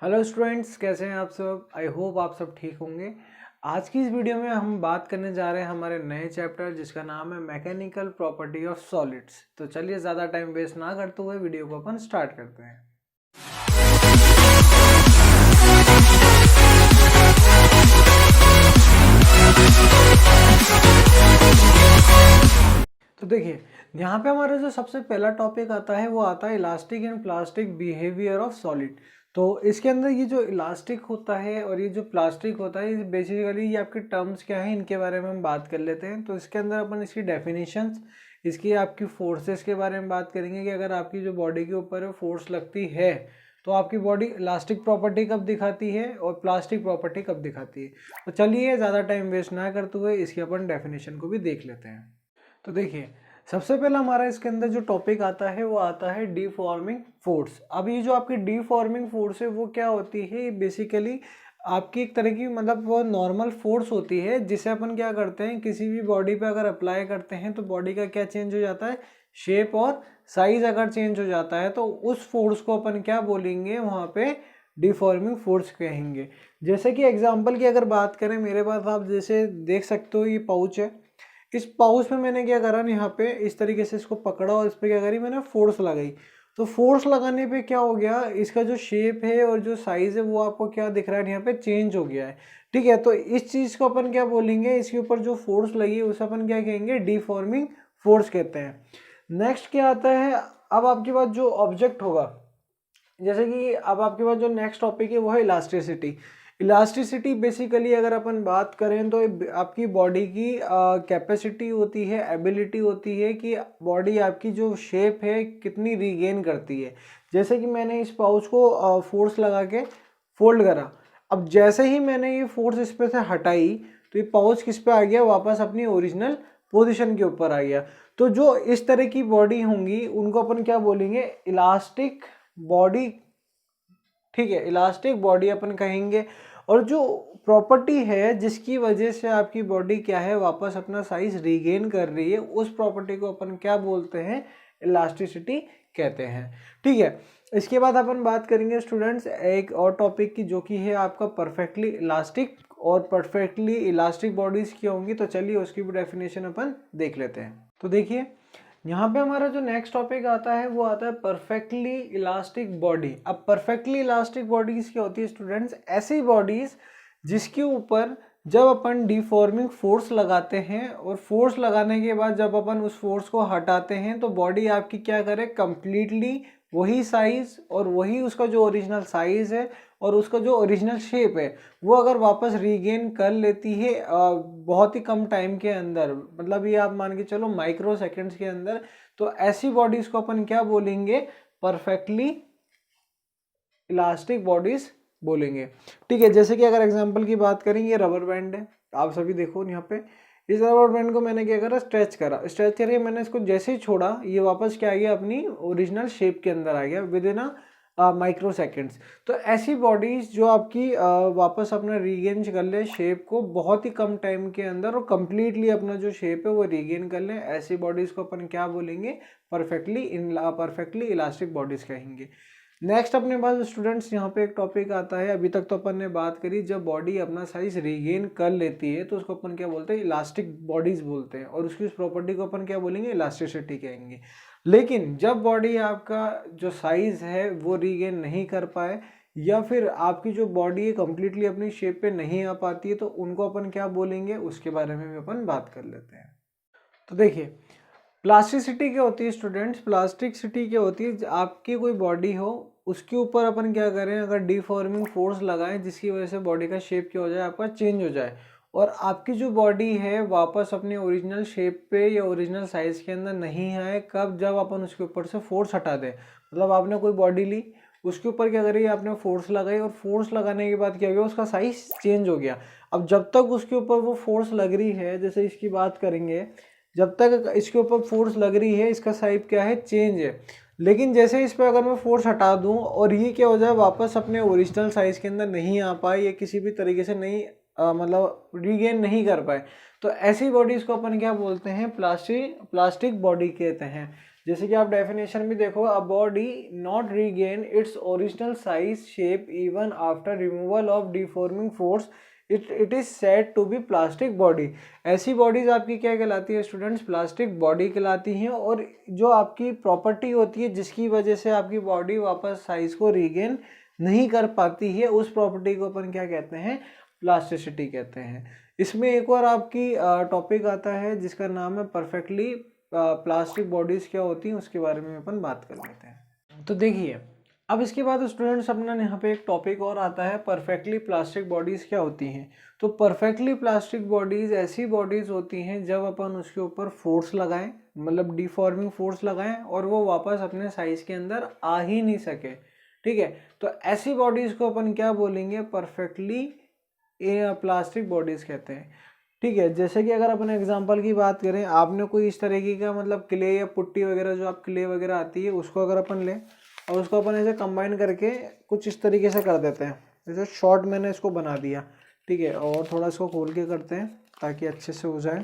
Hello students, कैसे हैं आप सब। आई होप आप सब ठीक होंगे। आज की इस वीडियो में हम बात करने जा रहे हैं हमारे नए चैप्टर जिसका नाम है मैकेनिकल प्रॉपर्टी ऑफ सॉलिड्स। तो चलिए ज़्यादा टाइम वेस्ट ना करते हुए वीडियो को अपन स्टार्ट करते हैं। तो देखिए, यहाँ पे हमारा जो सबसे पहला टॉपिक आता है वो आता है elastic and plastic behaviour of solid. तो इसके अंदर ये जो इलास्टिक होता है और ये जो प्लास्टिक होता है, ये बेसिकली ये आपके टर्म्स क्या है, इनके बारे में हम बात कर लेते हैं। तो इसके अंदर अपन इसकी डेफिनेशंस, इसकी आपकी फोर्सेस के बारे में बात करेंगे कि अगर आपकी जो बॉडी के ऊपर फोर्स लगती है तो आपकी बॉडी इलास्टिक प्रॉपर्टी कब दिखाती है और प्लास्टिक प्रॉपर्टी कब दिखाती है। तो चलिए ज़्यादा टाइम वेस्ट ना करते हुए इसकी अपन डेफिनेशन को भी देख लेते हैं। तो देखिए, सबसे पहला हमारा इसके अंदर जो टॉपिक आता है वो आता है डीफॉर्मिंग फोर्स। अब ये जो आपकी डीफॉर्मिंग फोर्स है वो क्या होती है, बेसिकली आपकी एक तरह की मतलब वो नॉर्मल फोर्स होती है जिसे अपन क्या करते हैं, किसी भी बॉडी पे अगर अप्लाई करते हैं तो बॉडी का क्या चेंज हो जाता है, शेप और साइज अगर चेंज हो जाता है तो उस फोर्स को अपन क्या बोलेंगे, वहाँ पे डिफॉर्मिंग फोर्स कहेंगे। जैसे कि एग्जांपल की अगर बात करें, मेरे पास आप जैसे देख सकते हो ये पाउच है। इस पाउच में मैंने क्या करा, यहाँ पे इस तरीके से इसको पकड़ा और इस पर क्या करी, मैंने फोर्स लगाई। तो फोर्स लगाने पे क्या हो गया, इसका जो शेप है और जो साइज है वो आपको क्या दिख रहा है, यहाँ पे चेंज हो गया है। ठीक है, तो इस चीज़ को अपन क्या बोलेंगे, इसके ऊपर जो फोर्स लगी है उसे अपन क्या कहेंगे, डिफॉर्मिंग फोर्स कहते हैं। नेक्स्ट क्या आता है, अब आपके पास जो ऑब्जेक्ट होगा, जैसे कि अब आपके पास जो नेक्स्ट टॉपिक है वो है इलास्टिसिटी। इलास्टिसिटी बेसिकली अगर अपन बात करें तो आपकी बॉडी की कैपेसिटी होती है, एबिलिटी होती है कि बॉडी आपकी जो शेप है कितनी रीगेन करती है। जैसे कि मैंने इस पाउच को फोर्स लगा के फोल्ड करा, अब जैसे ही मैंने ये फोर्स इस पे से हटाई तो ये पाउच किस पे आ गया, वापस अपनी ओरिजिनल पोजिशन के ऊपर आ गया। तो जो इस तरह की बॉडी होंगी उनको अपन क्या बोलेंगे, इलास्टिक बॉडी। ठीक है, इलास्टिक बॉडी अपन कहेंगे। और जो प्रॉपर्टी है जिसकी वजह से आपकी बॉडी क्या है, वापस अपना साइज रीगेन कर रही है, उस प्रॉपर्टी को अपन क्या बोलते हैं, इलास्टिसिटी कहते हैं। ठीक है, इसके बाद अपन बात करेंगे स्टूडेंट्स एक और टॉपिक की, जो कि है आपका परफेक्टली इलास्टिक और परफेक्टली इलास्टिक बॉडीज क्या होंगी। तो चलिए उसकी भी डेफिनेशन अपन देख लेते हैं। तो देखिए, यहाँ पे हमारा जो नेक्स्ट टॉपिक आता है वो आता है परफेक्टली इलास्टिक बॉडी। अब परफेक्टली इलास्टिक बॉडीज क्या होती है स्टूडेंट्स, ऐसी बॉडीज जिसके ऊपर जब अपन डिफॉर्मिंग फोर्स लगाते हैं और फोर्स लगाने के बाद जब अपन उस फोर्स को हटाते हैं तो बॉडी आपकी क्या करे, कंप्लीटली वही साइज और वही उसका जो ओरिजिनल साइज है और उसका जो ओरिजिनल शेप है वो अगर वापस रीगेन कर लेती है बहुत ही कम टाइम के अंदर, मतलब ये आप मान के चलो माइक्रो सेकेंड्स के अंदर, तो ऐसी बॉडीज को अपन क्या बोलेंगे, परफेक्टली इलास्टिक बॉडीज बोलेंगे। ठीक है, जैसे कि अगर एग्जांपल की बात करें, ये रबर बैंड है, आप सभी देखो यहाँ पे, इस रबर बैंड को मैंने क्या करा, स्ट्रेच करके मैंने इसको जैसे ही छोड़ा ये वापस क्या आ गया, अपनी ओरिजिनल शेप के अंदर आ गया विद इन माइक्रो सेकेंड्स। तो ऐसी बॉडीज जो आपकी वापस अपना रीगेन कर ले शेप को बहुत ही कम टाइम के अंदर और कंप्लीटली अपना जो शेप है वो रीगेन कर ले, ऐसी बॉडीज को अपन क्या बोलेंगे, परफेक्टली इलास्टिक बॉडीज कहेंगे। नेक्स्ट अपने पास स्टूडेंट्स यहाँ पे एक टॉपिक आता है, अभी तक तो अपन ने बात करी, जब बॉडी अपना साइज रीगेन कर लेती है तो उसको अपन क्या बोलते हैं, इलास्टिक बॉडीज बोलते हैं, और उसकी उस प्रॉपर्टी को अपन क्या बोलेंगे, इलास्टिसिटी कहेंगे। लेकिन जब बॉडी आपका जो साइज है वो रीगेन नहीं कर पाए या फिर आपकी जो बॉडी है कंप्लीटली अपनी शेप पे नहीं आ पाती है तो उनको अपन क्या बोलेंगे, उसके बारे में भी अपन बात कर लेते हैं। तो देखिए, प्लास्टिसिटी क्या होती है स्टूडेंट्स, प्लास्टिसिटी क्या होती है, आपकी कोई बॉडी हो उसके ऊपर अपन क्या करें, अगर डिफॉर्मिंग फोर्स लगाएं जिसकी वजह से बॉडी का शेप क्या हो जाए, आपका चेंज हो जाए और आपकी जो बॉडी है वापस अपने ओरिजिनल शेप पे या ओरिजिनल साइज के अंदर नहीं आए, कब, जब अपन उसके ऊपर से फोर्स हटा दें। मतलब आपने कोई बॉडी ली, उसके ऊपर क्या करी, आपने फोर्स लगाई और फोर्स लगाने के बाद क्या हो गया, उसका साइज चेंज हो गया। अब जब तक उसके ऊपर वो फोर्स लग रही है, जैसे इसकी बात करेंगे, जब तक इसके ऊपर फोर्स लग रही है इसका साइज क्या है, चेंज है। लेकिन जैसे इस पर अगर मैं फोर्स हटा दूं और ये क्या हो जाए, वापस अपने ओरिजिनल साइज के अंदर नहीं आ पाए या किसी भी तरीके से नहीं मतलब रीगेन नहीं कर पाए, तो ऐसी बॉडीज को अपन क्या बोलते हैं, प्लास्टिक बॉडी कहते हैं। जैसे कि आप डेफिनेशन भी देखो, a body not regain its original size shape even after removal of deforming force it is said to be plastic body. ऐसी बॉडीज आपकी क्या कहलाती है स्टूडेंट्स? प्लास्टिक बॉडी कहलाती हैं। और जो आपकी प्रॉपर्टी होती है जिसकी वजह से आपकी बॉडी वापस साइज को रीगेन नहीं कर पाती है, उस प्रॉपर्टी को अपन क्या कहते हैं? प्लास्टिसिटी कहते हैं। इसमें एक और आपकी टॉपिक आता है जिसका नाम है परफेक्टली प्लास्टिक बॉडीज क्या होती हैं, उसके बारे में अपन बात कर लेते हैं। तो देखिए, अब इसके बाद स्टूडेंट्स अपना यहाँ पे एक टॉपिक और आता है, परफेक्टली प्लास्टिक बॉडीज क्या होती हैं। तो परफेक्टली प्लास्टिक बॉडीज ऐसी बॉडीज होती हैं जब अपन उसके ऊपर फोर्स लगाएं, मतलब डिफॉर्मिंग फोर्स लगाएं, और वो वापस अपने साइज के अंदर आ ही नहीं सके। ठीक है, तो ऐसी बॉडीज को अपन क्या बोलेंगे? परफेक्टली प्लास्टिक बॉडीज कहते हैं। ठीक है, जैसे कि अगर अपन एग्जांपल की बात करें, आपने कोई इस तरीके का मतलब क्ले या पुट्टी वगैरह, जो आप क्ले वगैरह आती है, उसको अगर अपन लें और उसको अपन ऐसे कंबाइन करके कुछ इस तरीके से कर देते हैं, जैसे शॉर्ट मैंने इसको बना दिया। ठीक है, और थोड़ा इसको खोल के करते हैं ताकि अच्छे से हो जाए।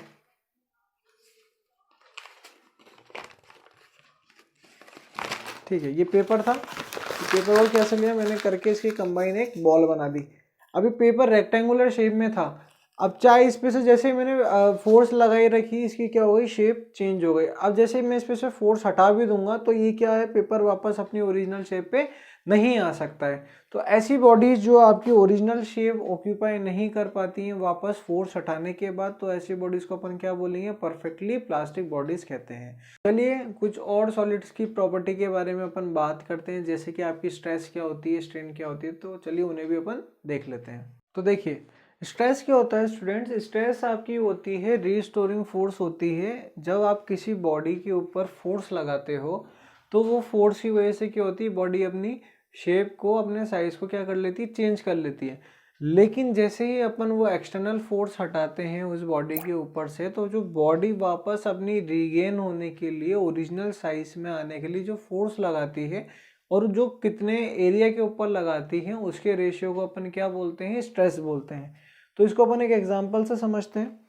ठीक है, ये पेपर था, पेपर को कैसे लिया मैंने करके इसकी कंबाइन एक बॉल बना दी। अभी पेपर रेक्टेंगुलर शेप में था, अब चाहे इस पे से जैसे ही मैंने फोर्स लगाई रखी, इसकी क्या हो गई? शेप चेंज हो गई। अब जैसे मैं इस पे से फोर्स हटा भी दूंगा तो ये क्या है? पेपर वापस अपनी ओरिजिनल शेप पे नहीं आ सकता है। तो ऐसी बॉडीज जो आपकी ओरिजिनल शेप ऑक्यूपाई नहीं कर पाती हैं वापस फोर्स हटाने के बाद, तो ऐसी बॉडीज को अपन क्या बोलेंगे? परफेक्टली प्लास्टिक बॉडीज कहते हैं। चलिए कुछ और सॉलिड्स की प्रॉपर्टी के बारे में अपन बात करते हैं, जैसे कि आपकी स्ट्रेस क्या होती है, स्ट्रेन क्या होती है। तो चलिए उन्हें भी अपन देख लेते हैं। तो देखिए, स्ट्रेस क्या होता है स्टूडेंट्स? स्ट्रेस आपकी होती है रीस्टोरिंग फोर्स होती है। जब आप किसी बॉडी के ऊपर फोर्स लगाते हो तो वो फोर्स की वजह से क्या होती है? बॉडी अपनी शेप को, अपने साइज को क्या कर लेती है? चेंज कर लेती है। लेकिन जैसे ही अपन वो एक्सटर्नल फोर्स हटाते हैं उस बॉडी के ऊपर से, तो जो बॉडी वापस अपनी रीगेन होने के लिए, ओरिजिनल साइज में आने के लिए जो फोर्स लगाती है और जो कितने एरिया के ऊपर लगाती है, उसके रेशियो को अपन क्या बोलते हैं? स्ट्रेस बोलते हैं। तो इसको अपन एक एग्जांपल से समझते हैं।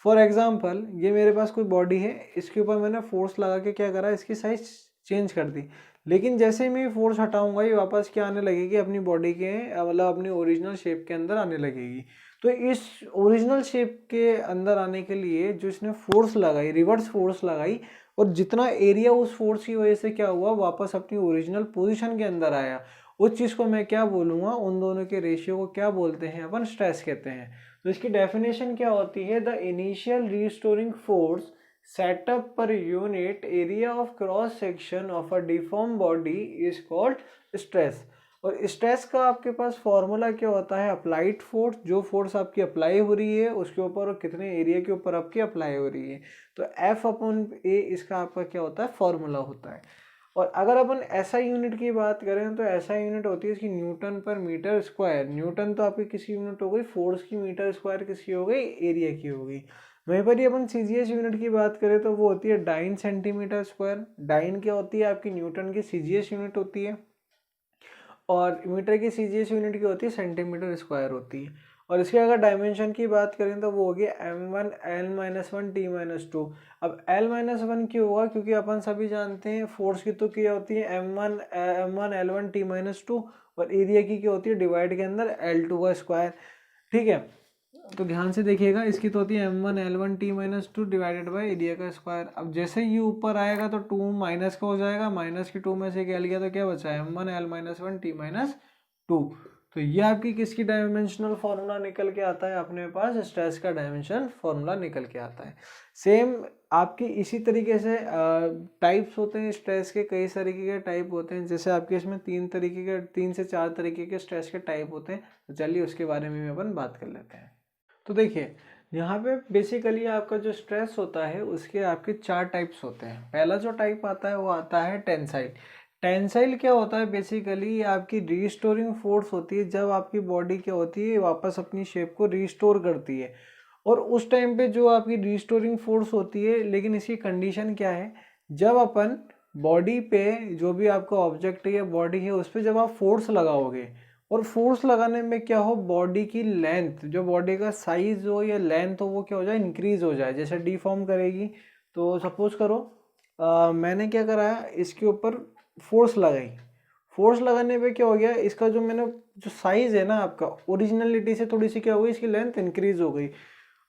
फॉर एग्जांपल, ये मेरे पास कोई बॉडी है, इसके ऊपर मैंने फोर्स लगा के क्या करा? इसकी साइज चेंज कर दी। लेकिन जैसे ही मैं फोर्स हटाऊंगा ये वापस क्या आने लगेगी? अपनी बॉडी के मतलब अपनी ओरिजिनल शेप के अंदर आने लगेगी। तो इस ओरिजिनल शेप के अंदर आने के लिए जो इसने फोर्स लगाई, रिवर्स फोर्स लगाई, और जितना एरिया उस फोर्स की वजह से क्या हुआ? वापस अपनी ओरिजिनल पोजीशन के अंदर आया, उस चीज़ को मैं क्या बोलूँगा? उन दोनों के रेशियो को क्या बोलते हैं? अपन स्ट्रेस कहते हैं। तो इसकी डेफिनेशन क्या होती है? The initial restoring force set up per unit area of cross section of a deformed body is called stress। और स्ट्रेस का आपके पास फॉर्मूला क्या होता है? अप्लाइड फोर्स, जो फोर्स आपकी अप्लाई हो रही है उसके ऊपर और कितने एरिया के ऊपर आपकी अप्लाई हो रही है। तो F अपॉन A इसका आपका क्या होता है? फॉर्मूला होता है। और अगर अपन SI यूनिट की बात करें तो SI यूनिट होती है इसकी न्यूटन पर मीटर स्क्वायर। न्यूटन तो आपकी किसी यूनिट हो गई, फोर्स की, मीटर स्क्वायर किसकी हो गई? एरिया की हो गई। वहीं पर ही अपन CGS यूनिट की बात करें तो वो होती है डाइन सेंटीमीटर स्क्वायर। डाइन क्या होती है? आपकी न्यूटन की CGS यूनिट होती है, और मीटर की CGS यूनिट की होती है सेंटीमीटर स्क्वायर होती है। और इसके अगर डायमेंशन की बात करें तो वो होगी m1 l-1 t-2। अब l-1 क्यों होगा? क्योंकि अपन सभी जानते हैं फोर्स की तो क्या होती है? m1 l1 t-2, और एरिया की क्या होती है? डिवाइड के अंदर l2 का स्क्वायर। ठीक है, तो ध्यान से देखिएगा, इसकी तो होती है m1 l1 t-2 divided by area का स्क्वायर। अब जैसे ही ऊपर आएगा तो 2 माइनस का हो जाएगा, माइनस की 2 में से क्या लिया तो क्या बचा? m1 l-1 t-2। तो ये आपकी किसकी डायमेंशनल फॉर्मूला निकल के आता है? अपने पास स्ट्रेस का डायमेंशन फॉर्मूला निकल के आता है। सेम आपकी इसी तरीके से टाइप्स होते हैं स्ट्रेस के, कई तरीके के टाइप होते हैं। जैसे आपके इसमें 3 से 4 तरीके के स्ट्रेस के टाइप होते हैं। तो चलिए उसके बारे में अपन बात कर लेते हैं। तो देखिए, यहाँ पे बेसिकली आपका जो स्ट्रेस होता है उसके आपके 4 टाइप्स होते हैं। पहला जो टाइप आता है वो आता है टेंसाइल। टेंसाइल क्या होता है? बेसिकली आपकी रीस्टोरिंग फोर्स होती है, जब आपकी बॉडी क्या होती है? वापस अपनी शेप को रीस्टोर करती है। और उस टाइम पे जो आपकी रीस्टोरिंग फोर्स होती है, लेकिन इसकी कंडीशन क्या है? जब अपन बॉडी पे, जो भी आपका ऑब्जेक्ट है या बॉडी है, उस पर जब आप फोर्स लगाओगे, और फोर्स लगाने में क्या हो? बॉडी की लेंथ, जो बॉडी का साइज हो या लेंथ हो, वो क्या हो जाए? इंक्रीज हो जाए। जैसे डिफॉर्म करेगी, तो सपोज करो मैंने क्या करा, इसके ऊपर फोर्स लगाई। फोर्स लगाने पे क्या हो गया, इसका जो मैंने जो साइज है ना आपका, ओरिजिनलिटी से थोड़ी सी क्या हो गई, इसकी लेंथ इंक्रीज हो गई।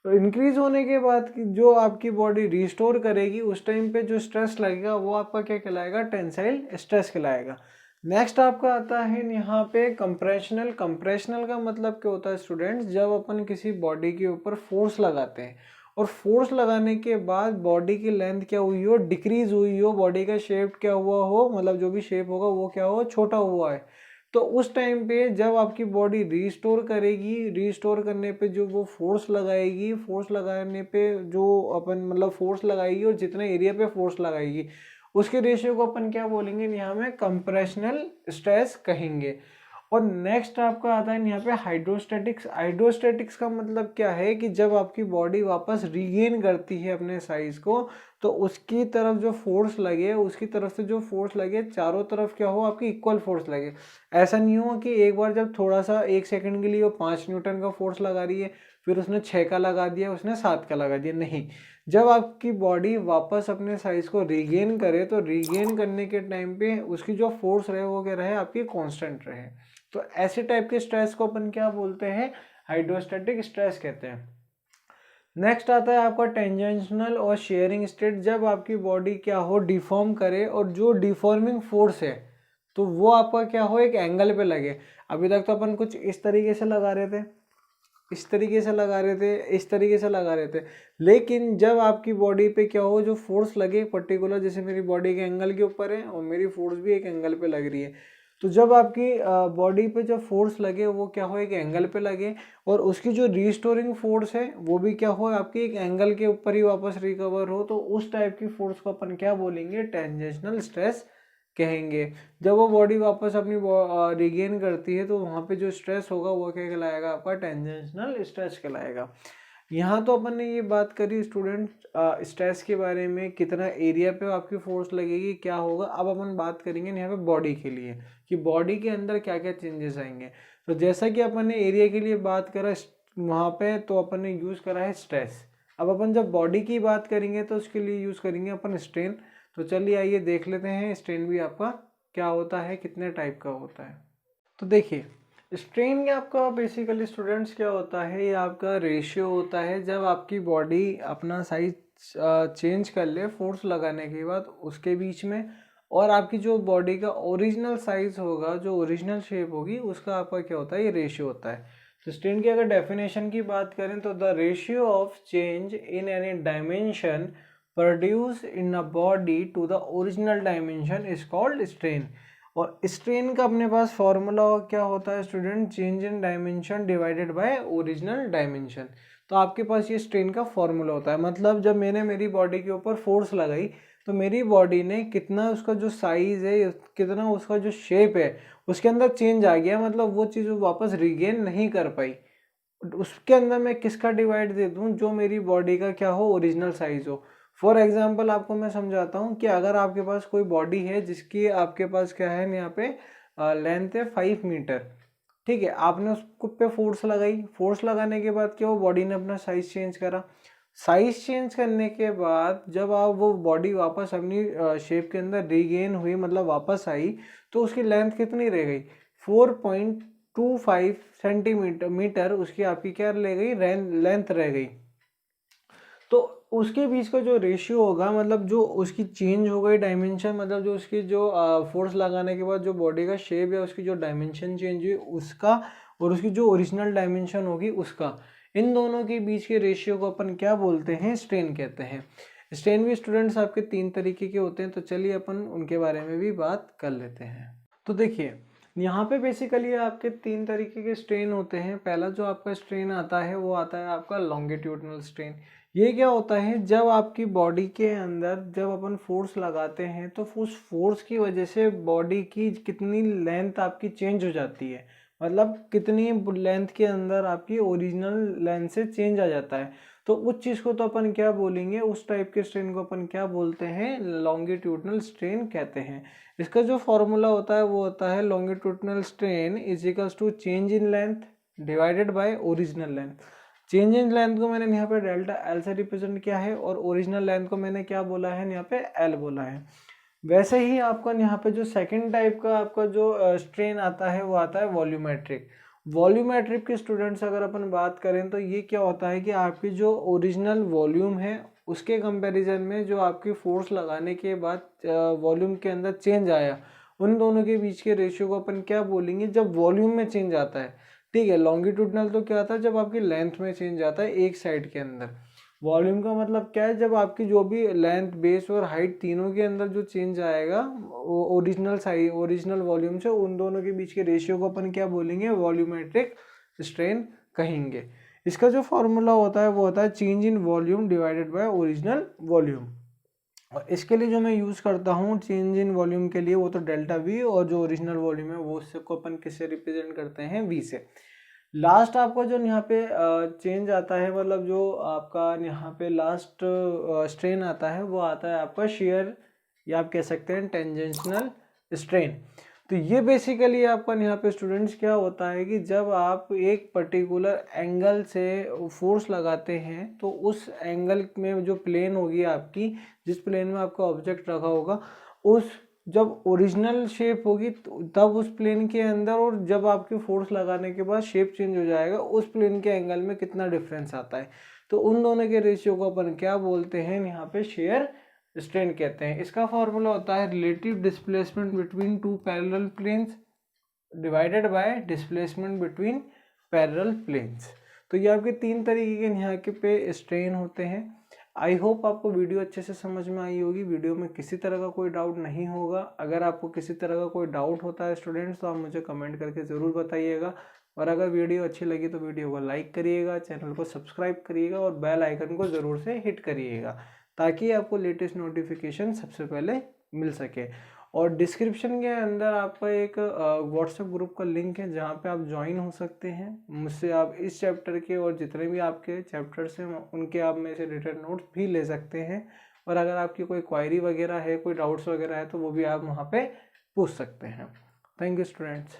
तो इंक्रीज होने के बाद जो आपकी बॉडी रिस्टोर करेगी उस टाइम पे जो स्ट्रेस लगेगा वो आपका क्या कहलाएगा, टेंसाइल स्ट्रेस कहलाएगा। नेक्स्ट आपका आता है यहाँ पे कंप्रेशनल। कंप्रेशनल का मतलब क्या होता है स्टूडेंट्स, जब अपन किसी बॉडी के ऊपर फोर्स लगाते हैं और फोर्स लगाने के बाद बॉडी की लेंथ क्या हुई हो, डिक्रीज हुई हो, बॉडी का शेप क्या हुआ हो, मतलब जो भी शेप होगा वो क्या हो, छोटा हुआ है, तो उस टाइम पे जब आपकी बॉडी रीस्टोर करेगी, रीस्टोर करने पे जो वो फोर्स लगाएगी, फोर्स लगाने पे जो अपन मतलब फोर्स लगाएगी और जितने एरिया पे फोर्स लगाएगी उसके रेशियो को अपन क्या बोलेंगे, यहाँ में कंप्रेशनल स्ट्रेस कहेंगे। और नेक्स्ट आपका आता है यहाँ पे हाइड्रोस्टैटिक्स। हाइड्रोस्टैटिक्स का मतलब क्या है कि जब आपकी बॉडी वापस रीगेन करती है अपने साइज को, तो उसकी तरफ जो फोर्स लगे, उसकी तरफ से जो फोर्स लगे, चारों तरफ क्या हो, आपकी इक्वल फोर्स लगे। ऐसा नहीं हो कि एक बार जब थोड़ा सा 1 सेकंड के लिए वो 5 न्यूटन का फोर्स लगा रही है, फिर उसने 6 का लगा दिया, उसने 7 का लगा दिया, नहीं। जब आपकी बॉडी वापस अपने साइज को रीगेन करे तो रीगेन करने के टाइम पे उसकी जो फोर्स रहे वो क्या रहे, आपकी कांस्टेंट रहे। तो ऐसे टाइप के स्ट्रेस को अपन क्या बोलते हैं, हाइड्रोस्टैटिक स्ट्रेस कहते हैं। नेक्स्ट आता है आपका टेंजेंशनल और शेयरिंग स्टेट। जब आपकी बॉडी क्या हो, डिफॉर्म करे और जो डिफॉर्मिंग फोर्स है तो वो आपका क्या हो, एक एंगल पे लगे। अभी तक तो अपन कुछ इस तरीके से लगा रहे थे, इस तरीके से लगा रहे थे, इस तरीके से लगा रहे थे, लेकिन जब आपकी बॉडी पे क्या हो, जो फोर्स लगे पर्टिकुलर, जैसे मेरी बॉडी के एंगल के ऊपर है और मेरी फोर्स भी एक एंगल पे लग रही है, तो जब आपकी बॉडी पे जो फोर्स लगे वो क्या हो, एक एंगल पे लगे, और उसकी जो रिस्टोरिंग फोर्स है वो भी क्या हो, आपकी एक एंगल के ऊपर ही वापस रिकवर हो, तो उस टाइप की फोर्स को अपन क्या बोलेंगे, टेंजेंशनल स्ट्रेस कहेंगे। जब वो बॉडी वापस अपनी रिगेन करती है तो वहाँ पे जो स्ट्रेस होगा वो क्या कहलाएगा, आपका टेंजेंशनल स्ट्रेस कहलाएगा। यहाँ तो अपन ने ये बात करी स्टूडेंट स्ट्रेस के बारे में, कितना एरिया पे आपकी फोर्स लगेगी, क्या होगा। अब अपन बात करेंगे यहाँ पे बॉडी के लिए कि बॉडी के अंदर क्या क्या चेंजेस आएंगे। तो जैसा कि अपन ने एरिया के लिए बात करा वहाँ पे, तो अपन ने यूज़ करा है स्ट्रेस। अब अपन जब बॉडी की बात करेंगे तो उसके लिए यूज़ करेंगे अपन स्ट्रेन। तो चलिए आइए देख लेते हैं स्ट्रेन भी आपका क्या होता है, कितने टाइप का होता है। तो देखिए स्ट्रेन आपका बेसिकली स्टूडेंट्स क्या होता है, ये आपका रेशियो होता है जब आपकी बॉडी अपना साइज चेंज कर ले फोर्स लगाने के बाद उसके बीच में, और आपकी जो बॉडी का ओरिजिनल साइज होगा, जो ओरिजिनल शेप होगी, उसका आपका क्या होता है, ये रेशियो होता है। तो स्ट्रेन की अगर डेफिनेशन की बात करें तो the ratio of change in any dimension produce in a body to the original dimension is called strain. और स्ट्रेन का अपने पास फॉर्मूला क्या होता है student, change in dimension divided by original dimension. तो आपके पास ये स्ट्रेन का फॉर्मूला होता है, मतलब जब मैंने मेरी बॉडी के ऊपर फोर्स लगाई तो मेरी बॉडी ने कितना उसका जो साइज है, कितना उसका जो शेप है उसके अंदर चेंज आ गया, मतलब वो चीज़ वापस रिगेन नहीं कर पाई। उसके अंदर मैं किसका डिवाइड दे दूं, जो मेरी बॉडी का क्या हो, ओरिजिनल साइज हो। फॉर एग्जाम्पल आपको मैं समझाता हूँ कि अगर आपके पास कोई बॉडी है जिसकी आपके पास क्या है यहाँ पे लेंथ है 5 मीटर, ठीक है, आपने उसको पे फोर्स लगाई, फोर्स लगाने के बाद क्या हो, बॉडी ने अपना साइज चेंज करा। साइज चेंज करने के बाद जब आप वो बॉडी वापस अपनी शेप के अंदर रीगेन हुई, मतलब वापस आई, तो उसकी लेंथ कितनी रह गई, 4.25 सेंटीमीटर उसकी आपकी क्या रह गई, लेंथ रह गई। तो उसके बीच का जो रेशियो होगा, मतलब जो उसकी चेंज हो गई डायमेंशन, मतलब जो उसकी जो फोर्स लगाने के बाद जो बॉडी का शेप या उसकी जो डायमेंशन चेंज हुई उसका, और उसकी जो ओरिजिनल डायमेंशन होगी उसका, इन दोनों के बीच के रेशियो को अपन क्या बोलते हैं, स्ट्रेन कहते हैं। स्ट्रेन भी स्टूडेंट्स आपके 3 तरीके के होते हैं, तो चलिए अपन उनके बारे में भी बात कर लेते हैं। तो देखिए यहाँ पे बेसिकली आपके 3 तरीके के स्ट्रेन होते हैं। पहला जो आपका स्ट्रेन आता है वो आता है आपका लॉन्गिट्यूडनल स्ट्रेन। ये क्या होता है, जब आपकी बॉडी के अंदर जब अपन फोर्स लगाते हैं तो उस फोर्स की वजह से बॉडी की कितनी लेंथ आपकी चेंज हो जाती है, मतलब कितनी लेंथ के अंदर आपकी ओरिजिनल लेंथ से चेंज आ जाता है। तो उस चीज़ को तो अपन क्या बोलेंगे, उस टाइप के स्ट्रेन को अपन क्या बोलते हैं, लॉन्गिट्यूडनल स्ट्रेन कहते हैं। इसका जो फॉर्मूला होता है वो होता है longitudinal strain is equals to change in length divided by original length. Change in length को मैंने यहाँ पे डेल्टा एल से रिप्रेजेंट किया है और ओरिजिनल लेंथ को मैंने क्या बोला है, यहाँ पे एल बोला है। वैसे ही आपका यहाँ पे जो सेकंड टाइप का आपका जो स्ट्रेन आता है वो आता है वॉल्यूमेट्रिक। वॉल्यूमेट्रिक के स्टूडेंट्स अगर अपन बात करें तो ये क्या होता है कि आपकी जो ओरिजिनल वॉल्यूम है उसके कंपैरिजन में जो आपकी फोर्स लगाने के बाद वॉल्यूम के अंदर चेंज आया, उन दोनों के बीच के रेशियो को अपन क्या बोलेंगे, जब वॉल्यूम में चेंज आता है। ठीक है, लॉन्गिट्यूडनल तो क्या आता है, जब आपकी लेंथ में चेंज आता है एक साइड के अंदर। वॉल्यूम का मतलब क्या है, जब आपकी जो भी लेंथ, बेस और हाइट तीनों के अंदर जो चेंज आएगा ओरिजिनल साइज, ओरिजिनल वॉल्यूम से, उन दोनों के बीच के रेशियो को अपन क्या बोलेंगे, वॉल्यूमेट्रिक स्ट्रेन कहेंगे। इसका जो फॉर्मूला होता है वो होता है change in volume divided by original volume. और इसके लिए जो मैं यूज़ करता हूँ चेंज इन वॉल्यूम के लिए, वो तो डेल्टा वी, और जो ओरिजिनल वॉल्यूम है वो उससे को अपन किससे रिप्रेजेंट करते हैं, वी से। लास्ट आपका जो यहाँ पे चेंज आता है, मतलब जो आपका यहाँ पे लास्ट स्ट्रेन आता है वो आता है आपका शेयर, या आप कह सकते हैं टेंजेंशनल स्ट्रेन। तो ये बेसिकली आपका यहाँ पे स्टूडेंट्स क्या होता है कि जब आप एक पर्टिकुलर एंगल से फोर्स लगाते हैं तो उस एंगल में जो प्लेन होगी आपकी, जिस प्लेन में आपका ऑब्जेक्ट रखा होगा, उस जब ओरिजिनल शेप होगी तब उस प्लेन के अंदर, और जब आपकी फोर्स लगाने के बाद शेप चेंज हो जाएगा, उस प्लेन के एंगल में कितना डिफरेंस आता है। तो उन दोनों के रेशियो को अपन क्या बोलते हैं, यहाँ पे शेयर स्ट्रेन कहते हैं। इसका फॉर्मूला होता है relative displacement between two parallel planes divided by displacement between parallel planes. तो ये आपके तीन तरीके के यहाँ के पे स्ट्रेन होते हैं। आई होप आपको वीडियो अच्छे से समझ में आई होगी, वीडियो में किसी तरह का कोई डाउट नहीं होगा। अगर आपको किसी तरह का कोई डाउट होता है स्टूडेंट्स, तो आप मुझे कमेंट करके ज़रूर बताइएगा। और अगर वीडियो अच्छी लगी तो वीडियो को लाइक करिएगा, चैनल को सब्सक्राइब करिएगा और बेल आइकन को ज़रूर से हिट करिएगा, ताकि आपको लेटेस्ट नोटिफिकेशन सबसे पहले मिल सके। और डिस्क्रिप्शन के अंदर आपका एक व्हाट्सएप ग्रुप का लिंक है, जहाँ पे आप ज्वाइन हो सकते हैं। मुझसे आप इस चैप्टर के और जितने भी आपके चैप्टर्स हैं उनके आप में से रिटन नोट्स भी ले सकते हैं। और अगर आपकी कोई क्वायरी वगैरह है, कोई डाउट्स वगैरह है, तो वो भी आप वहाँ पे पूछ सकते हैं। Thank you students.